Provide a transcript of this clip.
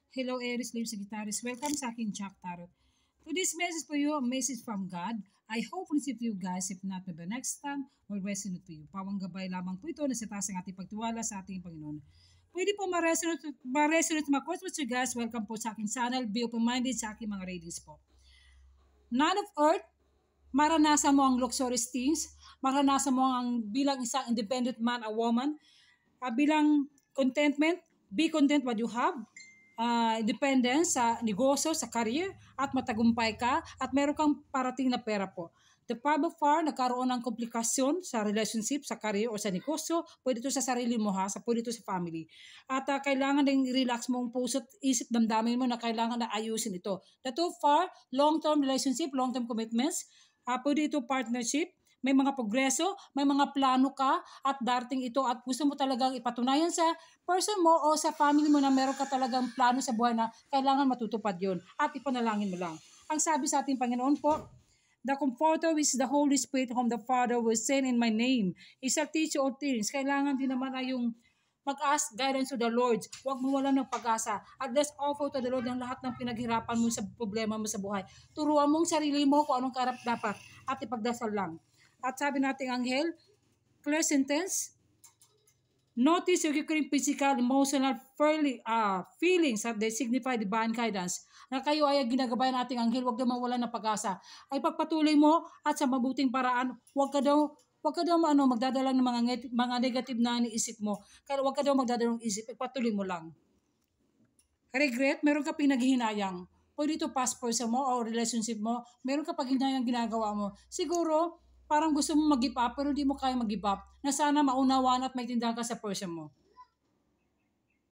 Hello, Aries, Leo Sagittarius. Welcome sa aking Jack Tarot. Today's message for you, a message from God. I hope receive you guys. If not, maybe next time will resonate to you. Pawang gabay lamang po ito na sa taas ng ating pagtiwala sa ating Panginoon. Pwede po ma-resonate ma-course with you guys. Welcome po sa aking channel. Be open-minded sa aking mga readings po. Nine of Earth, maranasan mo ang luxurious things. Maranasan mo ang bilang isang independent man or woman. Bilang contentment, be content what you have. Independence sa negosyo, sa career, at matagumpay ka, at meron kang parating na pera po. The Five of Fire, nagkaroon ng komplikasyon sa relationship, sa career, o sa negosyo, pwede ito sa sarili mo ha, pwede ito sa family. At kailangan din relax mo ang puso't isip, damdamin mo na kailangan na ayusin ito. The Two of Fire, long-term relationship, long-term commitments, pwede ito partnership, may mga progreso, may mga plano ka at darating ito at gusto mo talagang ipatunayan sa person mo o sa family mo na meron ka talagang plano sa buhay na kailangan matutupad yon at ipanalangin mo lang. Ang sabi sa ating Panginoon po, the Comforter which is the Holy Spirit whom the Father will send in my name. He shall teach you all things. Kailangan din naman ay yung mag-ask guidance to the Lord. Huwag mo walang ng pag-asa. At let's offer to the Lord ang lahat ng pinaghirapan mo sa problema mo sa buhay. Turuan mong sarili mo kung anong karap dapat at ipagdasal lang. At sabi nating anghel, clear sentence, notice your recurring physical, emotional feelings that they signify divine guidance. Na kayo ay ginagabayan nating anghel, huwag daw mawala ng pag-asa. Ay pagpatuloy mo at sa mabuting paraan, huwag ka daw magdadala ng mga negative na iniisip mo. Kaya huwag ka daw magdadala ng isip, patuloy mo lang. Regret, meron ka pinaghihinayang. Pwede ito past person mo o relationship mo, meron ka paghinayang ginagawa mo. Siguro, parang gusto mo mag-give up pero hindi mo kaya mag-give up na sana maunawan at maintindihan ka sa person mo.